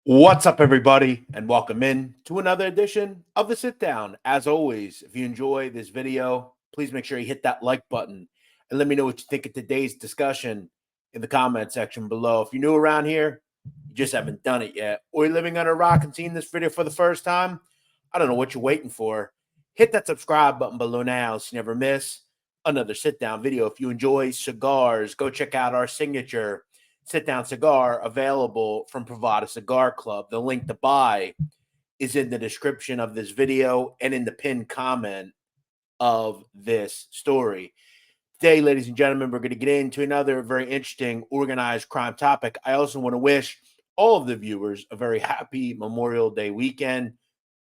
What's up, everybody, and welcome in to another edition of the Sit Down. As always, if you enjoy this video, please make sure you hit that like button and let me know what you think of today's discussion in the comment section below. If you're new around here, you just haven't done it yet, or you're living under a rock and seeing this video for the first time, I don't know what you're waiting for. Hit that subscribe button below now so you never miss another sit down video. If you enjoy cigars, go check out our signature sit down cigar available from Privada Cigar Club. The link to buy is in the description of this video and in the pinned comment of this story. Today, ladies and gentlemen, we're going to get into another very interesting organized crime topic. I also want to wish all of the viewers a very happy Memorial Day weekend.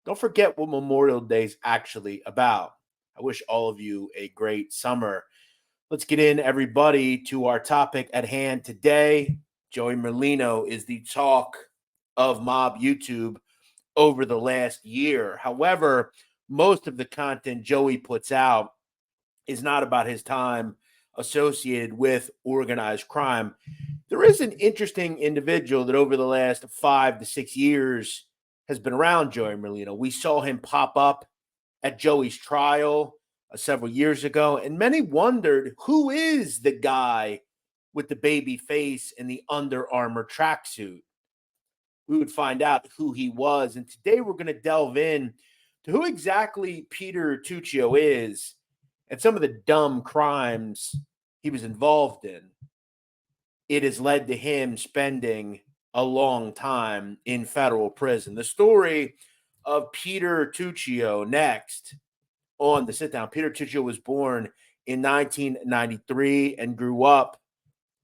Don't forget what Memorial Day is actually about. I wish all of you a great summer. Let's get in, everybody, to our topic at hand today. Joey Merlino is the talk of mob YouTube over the last year. However, most of the content Joey puts out is not about his time associated with organized crime. There is an interesting individual that over the last 5 to 6 years has been around Joey Merlino. We saw him pop up at Joey's trial several years ago, and many wondered, who is the guy with the baby face and the Under Armour tracksuit? We would find out who he was, and today we're going to delve in to who exactly Peter Tuccio is and some of the dumb crimes he was involved in. It has led to him spending a long time in federal prison. The story of Peter Tuccio next on the sit down. Peter Tuccio was born in 1993 and grew up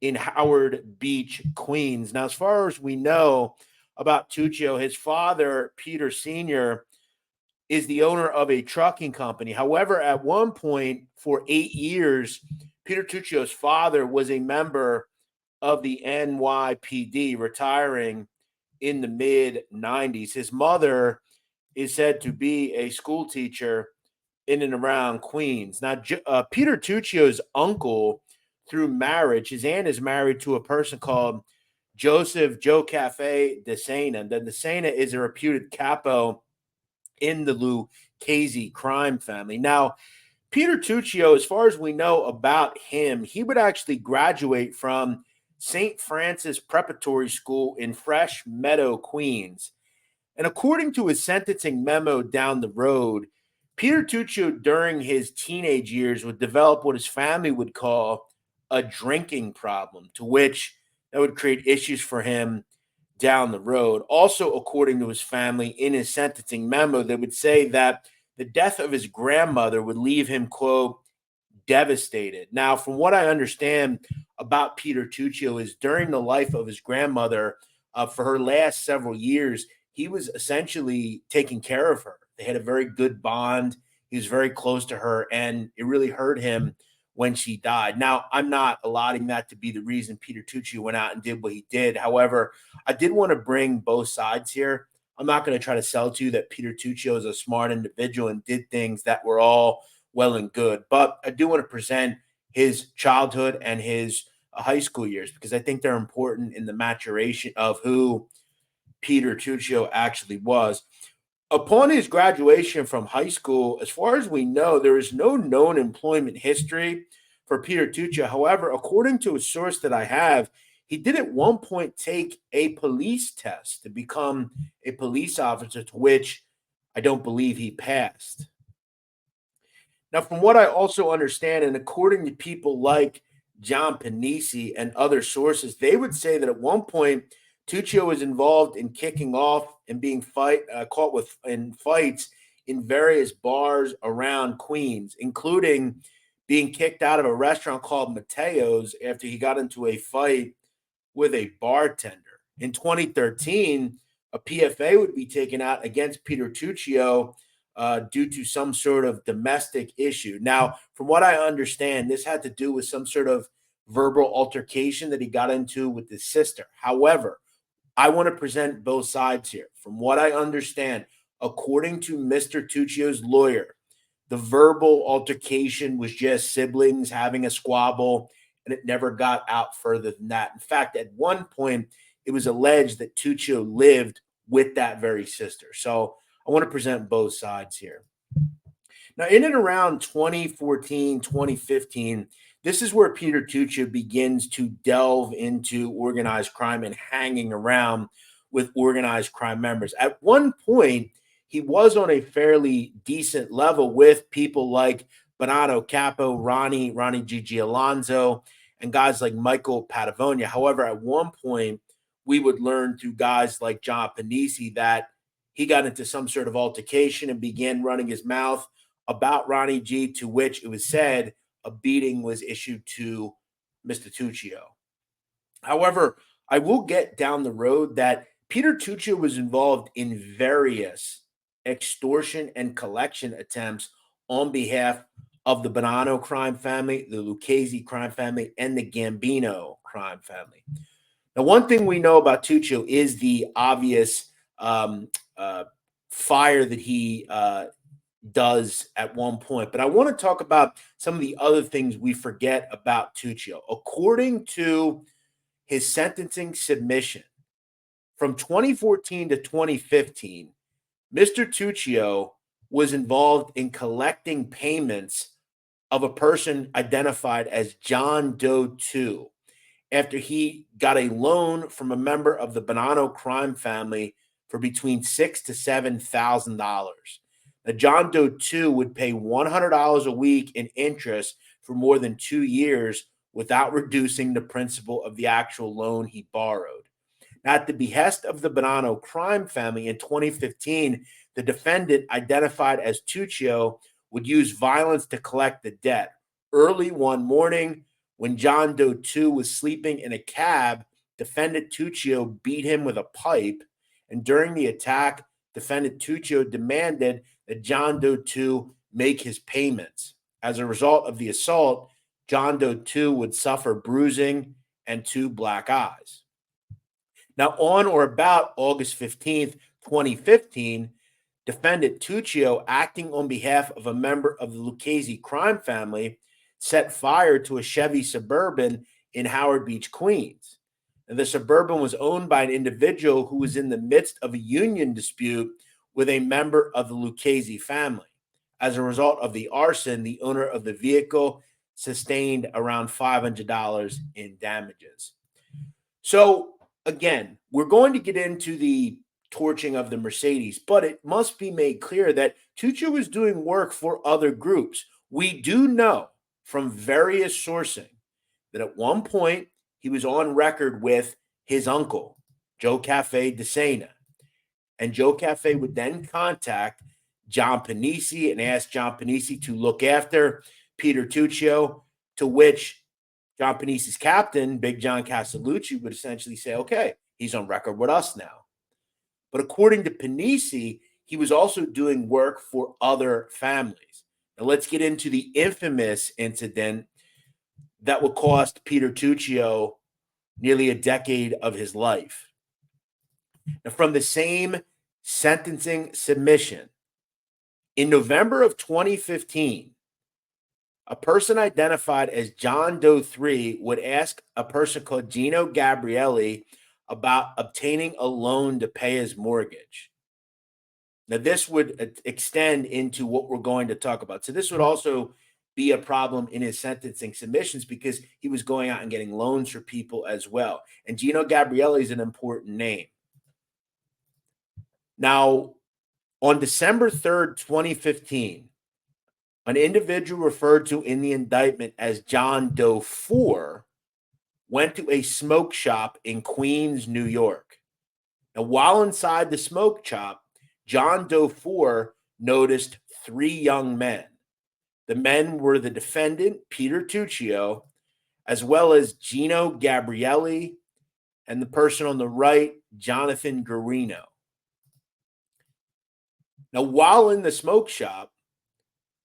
in Howard Beach, Queens. Now, as far as we know about Tuccio, his father, Peter Sr., is the owner of a trucking company. However, at one point for 8 years, Peter Tuccio's father was a member of the NYPD, retiring in the mid-90s. His mother is said to be a school teacher in and around Queens. Now, Peter Tuccio's uncle, through marriage, his aunt is married to a person called Joseph Joe Cafe DeSena. The DeSena is a reputed capo in the Lucchese crime family. Now, Peter Tuccio, as far as we know about him, he would actually graduate from St. Francis Preparatory School in Fresh Meadow, Queens. And according to his sentencing memo down the road, Peter Tuccio, during his teenage years, would develop what his family would call a drinking problem, to which that would create issues for him down the road. Also, according to his family, in his sentencing memo, they would say that the death of his grandmother would leave him, quote, devastated. Now, from what I understand about Peter Tuccio is during the life of his grandmother, for her last several years, he was essentially taking care of her. They had a very good bond. He was very close to her, and it really hurt him when she died. Now, I'm not allotting that to be the reason Peter Tuccio went out and did what he did. However, I did want to bring both sides here. I'm not going to try to sell to you that Peter Tuccio is a smart individual and did things that were all well and good. But I do want to present his childhood and his high school years because I think they're important in the maturation of who Peter Tuccio actually was. Upon his graduation from high school, as far as we know, there is no known employment history for Peter Tuccio. However, according to a source that I have, he did at one point take a police test to become a police officer, to which I don't believe he passed. Now, from what I also understand, and according to people like John Panisi and other sources, they would say that at one point, Tuccio was involved in kicking off and being caught with in fights in various bars around Queens, including being kicked out of a restaurant called Mateo's after he got into a fight with a bartender. In 2013, a PFA would be taken out against Peter Tuccio due to some sort of domestic issue. Now, from what I understand, this had to do with some sort of verbal altercation that he got into with his sister. However, I want to present both sides here. From what I understand, according to Mr. Tuccio's lawyer, the verbal altercation was just siblings having a squabble, and it never got out further than that. In fact, at one point, it was alleged that Tuccio lived with that very sister. So I want to present both sides here. Now, in and around 2014, 2015, this is where Peter Tuccio begins to delve into organized crime and hanging around with organized crime members. At one point, he was on a fairly decent level with people like Bernardo Capo, Ronnie Gigi Alonso, and guys like Michael Patavonia. However, at one point, we would learn through guys like John Panisi that he got into some sort of altercation and began running his mouth about Ronnie G, to which it was said a beating was issued to Mr. Tuccio. However, I will get down the road that Peter Tuccio was involved in various extortion and collection attempts on behalf of the Bonanno crime family, the Lucchese crime family, and the Gambino crime family. Now, one thing we know about Tuccio is the obvious fire that he does at one point. But I want to talk about some of the other things we forget about Tuccio. According to his sentencing submission from 2014 to 2015, Mr. Tuccio was involved in collecting payments of a person identified as John Doe 2 after he got a loan from a member of the Bonanno crime family for between $6,000 to $7,000. Now, John Doe 2 would pay $100 a week in interest for more than 2 years without reducing the principal of the actual loan he borrowed. Now, at the behest of the Bonanno crime family in 2015, the defendant, identified as Tuccio, would use violence to collect the debt. Early one morning, when John Doe 2 was sleeping in a cab, defendant Tuccio beat him with a pipe, and during the attack, defendant Tuccio demanded that John Doe 2 make his payments. As a result of the assault, John Doe 2 would suffer bruising and 2 black eyes. Now, on or about August 15th, 2015, defendant Tuccio, acting on behalf of a member of the Lucchese crime family, set fire to a Chevy Suburban in Howard Beach, Queens. And the Suburban was owned by an individual who was in the midst of a union dispute with a member of the Lucchese family. As a result of the arson, the owner of the vehicle sustained around $500 in damages. So, again, we're going to get into the torching of the Mercedes, but it must be made clear that Tuccio was doing work for other groups. We do know from various sourcing that at one point he was on record with his uncle, Joe Cafe DeSena. And Joe Cafe would then contact John Panisi and ask John Panisi to look after Peter Tuccio, to which John Panisi's captain, Big John Castellucci, would essentially say, okay, he's on record with us now. But according to Panisi, he was also doing work for other families. Now let's get into the infamous incident that would cost Peter Tuccio nearly a decade of his life. Now, from the same sentencing submission, in November of 2015, a person identified as John Doe 3 would ask a person called Gino Gabrielli about obtaining a loan to pay his mortgage. Now, this would extend into what we're going to talk about. So this would also be a problem in his sentencing submissions because he was going out and getting loans for people as well. And Gino Gabrielli is an important name. Now, on December 3rd, 2015, an individual referred to in the indictment as John Doe 4 went to a smoke shop in Queens, New York. Now, while inside the smoke shop, John Doe 4 noticed 3 young men. The men were the defendant, Peter Tuccio, as well as Gino Gabrielli, and the person on the right, Jonathan Guarino. Now, while in the smoke shop,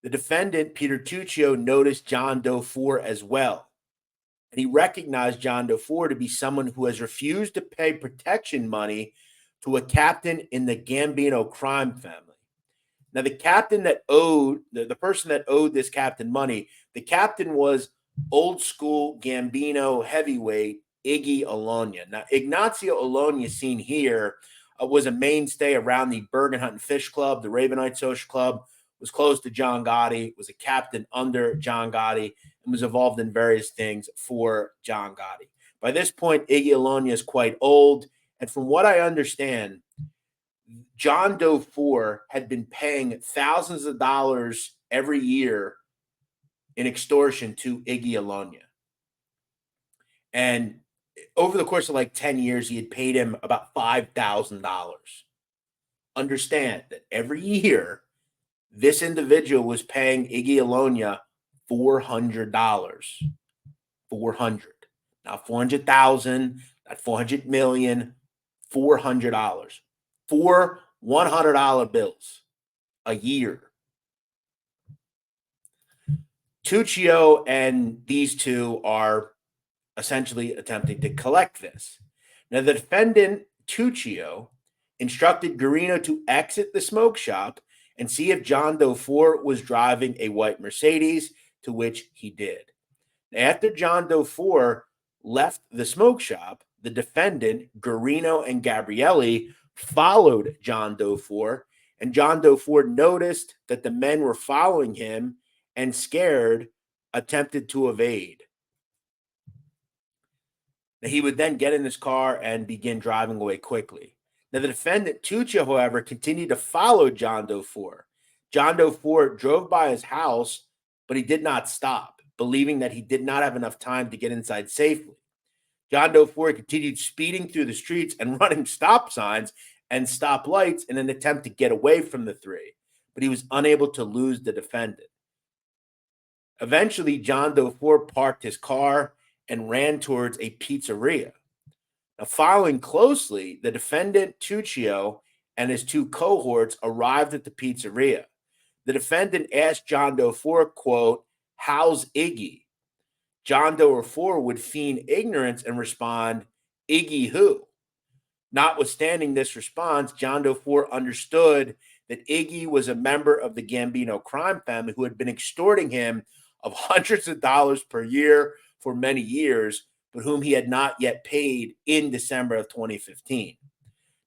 the defendant, Peter Tuccio, noticed John Doe 4 as well. And he recognized John Doe 4 to be someone who has refused to pay protection money to a captain in the Gambino crime family. Now, the captain that owed, the person that owed this captain money, the captain was old school Gambino heavyweight Iggy Alonia. Now, Ignacio Alonia, seen here, was a mainstay around the Bergen Hunt and Fish Club, the Ravenite Social Club, was close to John Gotti, was a captain under John Gotti, and was involved in various things for John Gotti. By this point, Iggy Alonia is quite old, and from what I understand, John Doe 4 had been paying thousands of dollars every year in extortion to Iggy Alonia. And over the course of like 10 years, he had paid him about $5,000. Understand that every year, this individual was paying Iggy Alonia $400. 400. Not 400,000, not 400 million, $400. 4 $100 bills a year. Tuccio and these two are essentially attempting to collect this. Now, the defendant, Tuccio, instructed Garino to exit the smoke shop and see if John Doe 4 was driving a white Mercedes, to which he did. After John Doe 4 left the smoke shop, the defendant, Garino and Gabrielli, followed John Doe 4, and John Doe 4 noticed that the men were following him and, scared, attempted to evade. Now, he would then get in his car and begin driving away quickly. Now, the defendant, Tuccio, however, continued to follow John Doe 4. John Doe 4 drove by his house, but he did not stop, believing that he did not have enough time to get inside safely. John Doe 4 continued speeding through the streets and running stop signs and stop lights in an attempt to get away from the three, but he was unable to lose the defendant. Eventually, John Doe 4 parked his car and ran towards a pizzeria. Now, following closely, the defendant, Tuccio, and his two cohorts arrived at the pizzeria. The defendant asked John Doe 4, quote, "How's Iggy?" John Doe 4 would feign ignorance and respond, "Iggy who?" Notwithstanding this response, John Doe 4 understood that Iggy was a member of the Gambino crime family who had been extorting him of hundreds of dollars per year for many years, but whom he had not yet paid in December of 2015.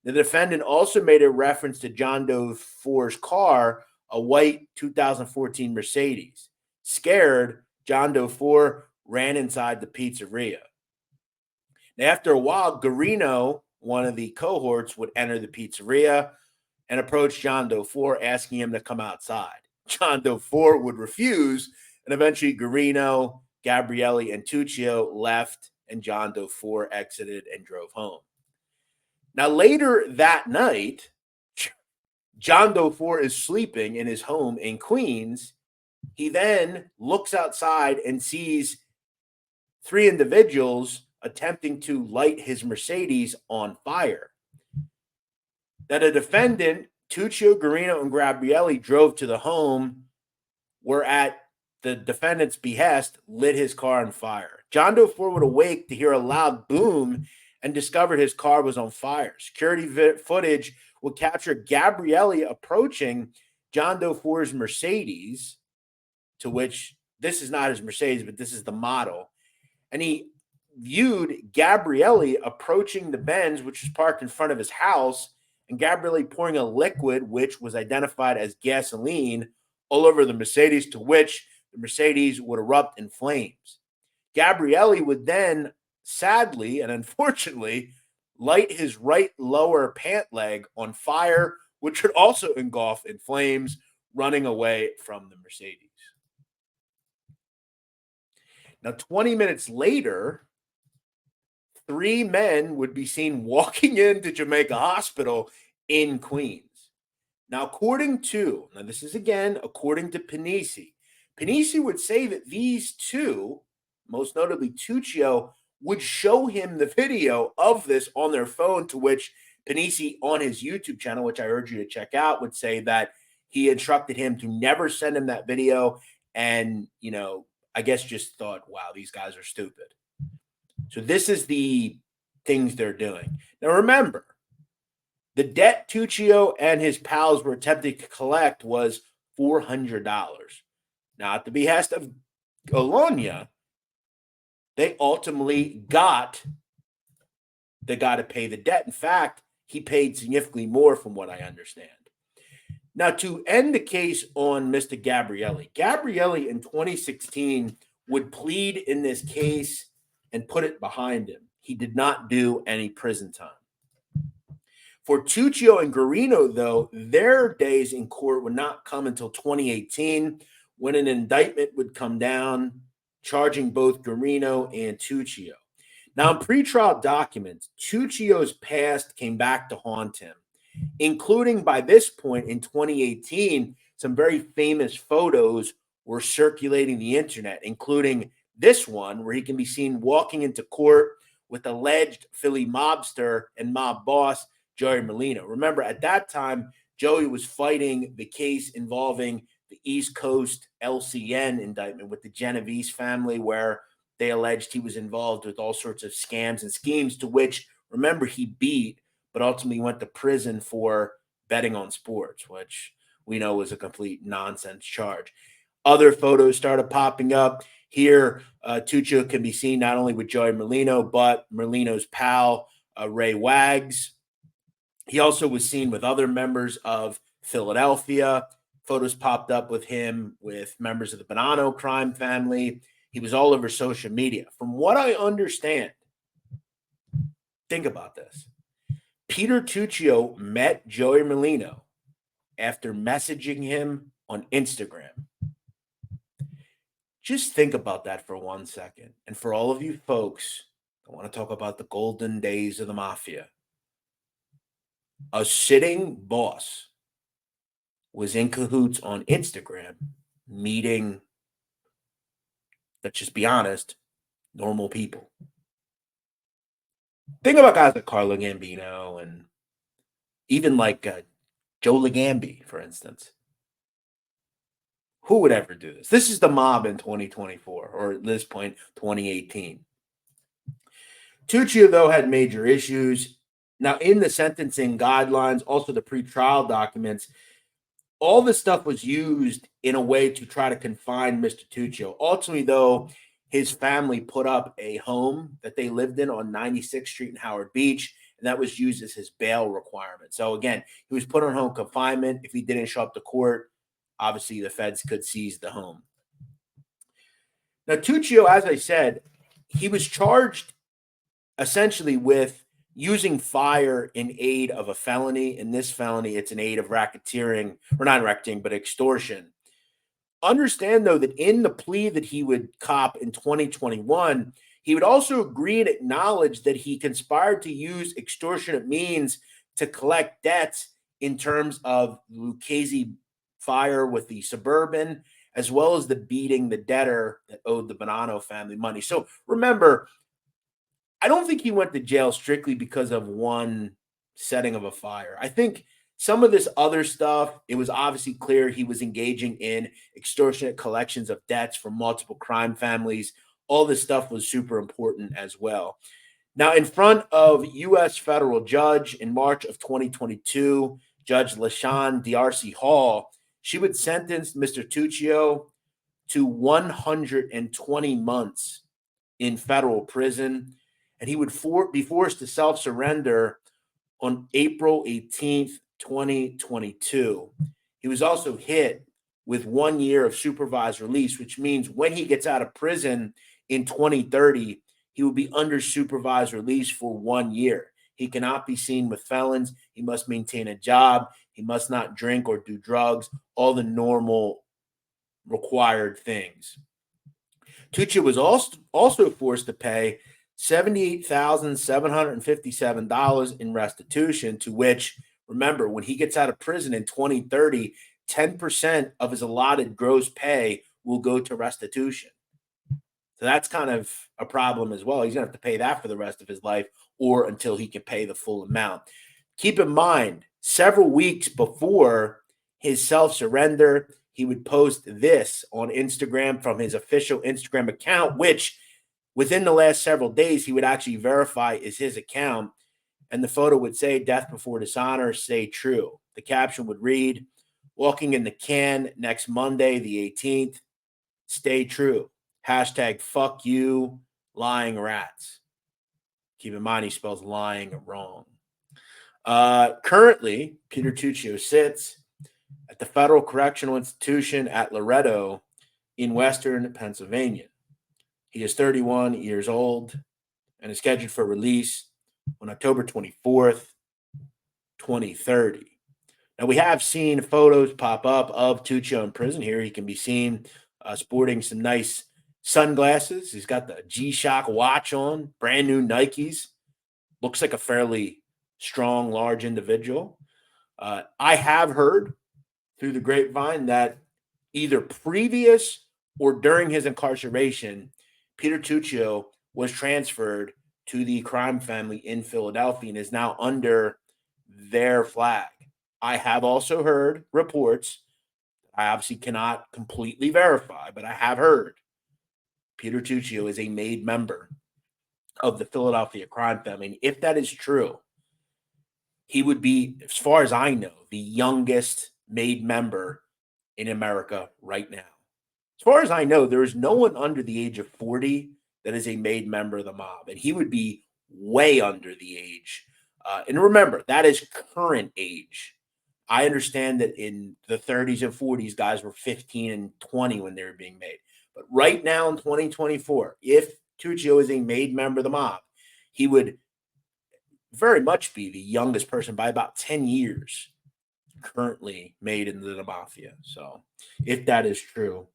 The defendant also made a reference to John Doe 4's car, a white 2014 Mercedes. Scared, John Doe 4 ran inside the pizzeria. Now, after a while, Garino, one of the cohorts, would enter the pizzeria and approach John Doe 4, asking him to come outside. John Doe 4 would refuse, and eventually Garino, Gabrielli, and Tuccio left, and John Doe 4 exited and drove home. Now, later that night, John Doe 4 is sleeping in his home in Queens. He then looks outside and sees three individuals attempting to light his Mercedes on fire. That the defendant, Tuccio, Garino, and Gabrielli, drove to the home, were at the defendant's behest, lit his car on fire. John Doe 4 would awake to hear a loud boom and discovered his car was on fire. Security footage would capture Gabrielli approaching John Doe 4's Mercedes, to which this is not his Mercedes, but this is the model. And he viewed Gabrielli approaching the Benz, which was parked in front of his house, and Gabrielli pouring a liquid, which was identified as gasoline, all over the Mercedes, to which the Mercedes would erupt in flames. Gabrielli would then, sadly and unfortunately, light his right lower pant leg on fire, which would also engulf in flames, running away from the Mercedes. Now, 20 minutes later, three men would be seen walking into Jamaica Hospital in Queens. Now, this is again according to Panisi. Panisi would say that these two, most notably Tuccio, would show him the video of this on their phone, to which Panisi, on his YouTube channel, which I urge you to check out, would say that he instructed him to never send him that video, and, I guess just thought, wow, these guys are stupid. So this is the things they're doing. Now, remember, the debt Tuccio and his pals were attempting to collect was $400. Now, at the behest of Alonia, they ultimately got the guy to pay the debt. In fact, he paid significantly more from what I understand. Now, to end the case on Mr. Gabrielli in 2016 would plead in this case and put it behind him. He did not do any prison time. For Tuccio and Guarino, though, their days in court would not come until 2018 when an indictment would come down charging both Guarino and Tuccio. Now, in pretrial documents, Tuccio's past came back to haunt him, including by this point in 2018, some very famous photos were circulating the internet, including this one where he can be seen walking into court with alleged Philly mobster and mob boss Joey Merlino. Remember, at that time, Joey was fighting the case involving the East Coast LCN indictment with the Genovese family, where they alleged he was involved with all sorts of scams and schemes, to which, remember, he beat, but ultimately went to prison for betting on sports, which we know was a complete nonsense charge. Other photos started popping up. Here, Tuccio can be seen not only with Joey Merlino, but Merlino's pal, Ray Wags. He also was seen with other members of Philadelphia. Photos popped up with him with members of the Bonanno crime family. He was all over social media. From what I understand, think about this. Peter Tuccio met Joey Merlino after messaging him on Instagram. Just think about that for 1 second. And for all of you folks, I want to talk about the golden days of the Mafia. A sitting boss was in cahoots on Instagram, meeting, let's just be honest, normal people. Think about guys like Carlo Gambino and even like Joe Legambi, for instance. Who would ever do this? This is the mob in 2024, or at this point, 2018. Tuccio, though, had major issues. Now, in the sentencing guidelines, also the pretrial documents, all this stuff was used in a way to try to confine Mr. Tuccio. Ultimately, though, his family put up a home that they lived in on 96th Street in Howard Beach, and that was used as his bail requirement. So, again, he was put on home confinement. If he didn't show up to court, obviously the feds could seize the home. Now, Tuccio, as I said, he was charged essentially with using fire in aid of a felony. In this felony, it's an aid of racketeering, or not racketeering, but extortion. Understand, though, that in the plea that he would cop in 2021, he would also agree and acknowledge that he conspired to use extortionate means to collect debts in terms of Lucchese fire with the Suburban, as well as the beating the debtor that owed the Bonanno family money. So remember, I don't think he went to jail strictly because of one setting of a fire. I think some of this other stuff, it was obviously clear he was engaging in extortionate collections of debts from multiple crime families. All this stuff was super important as well. Now, in front of U.S. federal judge in March of 2022, Judge LaShawn D'Arcy Hall, she would sentence Mr. Tuccio to 120 months in federal prison, and he would be forced to self-surrender on April 18th, 2022. He was also hit with 1 year of supervised release, which means when he gets out of prison in 2030, he will be under supervised release for 1 year. He cannot be seen with felons. He must maintain a job. He must not drink or do drugs, all the normal required things. Tuccio was also forced to pay $78,757 in restitution, to which, remember, when he gets out of prison in 2030, 10% of his allotted gross pay will go to restitution. So that's kind of a problem as well. He's going to have to pay that for the rest of his life or until he can pay the full amount. Keep in mind, several weeks before his self-surrender, he would post this on Instagram from his official Instagram account, which within the last several days, he would actually verify is his account. And the photo would say, "Death before dishonor, stay true." The caption would read, "Walking in the can next Monday, the 18th, stay true. Hashtag fuck you, lying rats." Keep in mind, he spells lying wrong. Currently, Peter Tuccio sits at the Federal Correctional Institution at Loretto in Western Pennsylvania. He is 31 years old and is scheduled for release on October 24th, 2030. Now, we have seen photos pop up of Tuccio in prison here. He can be seen sporting some nice sunglasses. He's got the G-Shock watch on, brand new Nikes. Looks like a fairly strong, large individual. I have heard through the grapevine that either previous or during his incarceration, Peter Tuccio was transferred to the crime family in Philadelphia and is now under their flag. I have also heard reports, I obviously cannot completely verify, but I have heard Peter Tuccio is a made member of the Philadelphia crime family. And if that is true, he would be, as far as I know, the youngest made member in America right now. As far as I know, there is no one under the age of 40 that is a made member of the mob, and he would be way under the age. And remember, that is current age. I understand that in the 30s and 40s, guys were 15 and 20 when they were being made. But right now in 2024, if Tuccio is a made member of the mob, he would very much be the youngest person by about 10 years currently made into the Mafia. So if that is true,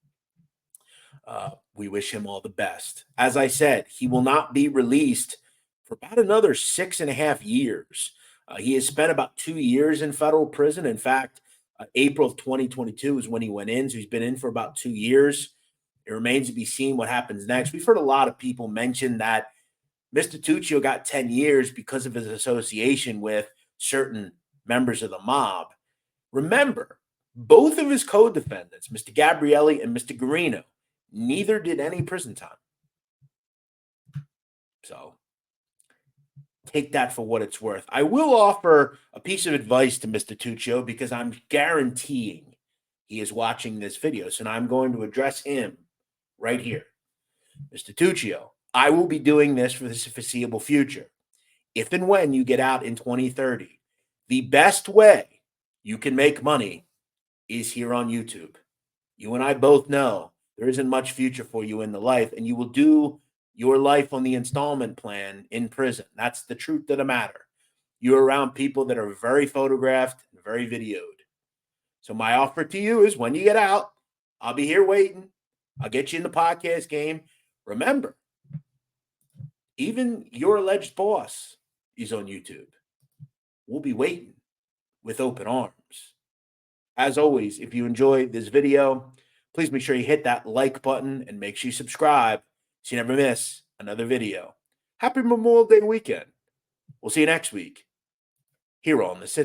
we wish him all the best. As I said, he will not be released for about another 6.5 years. He has spent about 2 years in federal prison. In fact, April of 2022 is when he went in. So he's been in for about 2 years. It remains to be seen what happens next. We've heard a lot of people mention that Mr. Tuccio got 10 years because of his association with certain members of the mob. Remember, both of his co-defendants, Mr. Gabrielli and Mr. Guarino, neither did any prison time. So take that for what it's worth. I will offer a piece of advice to Mr. Tuccio because I'm guaranteeing he is watching this video. So now I'm going to address him right here. Mr. Tuccio, I will be doing this for the foreseeable future. If and when you get out in 2030, the best way you can make money is here on YouTube. You and I both know there isn't much future for you in the life, and you will do your life on the installment plan in prison. That's the truth of the matter. You're around people that are very photographed and very videoed. So my offer to you is when you get out, I'll be here waiting. I'll get you in the podcast game. Remember, even your alleged boss is on YouTube. We'll be waiting with open arms. As always, if you enjoyed this video, please make sure you hit that like button and make sure you subscribe so you never miss another video. Happy Memorial Day weekend. We'll see you next week here on the Sit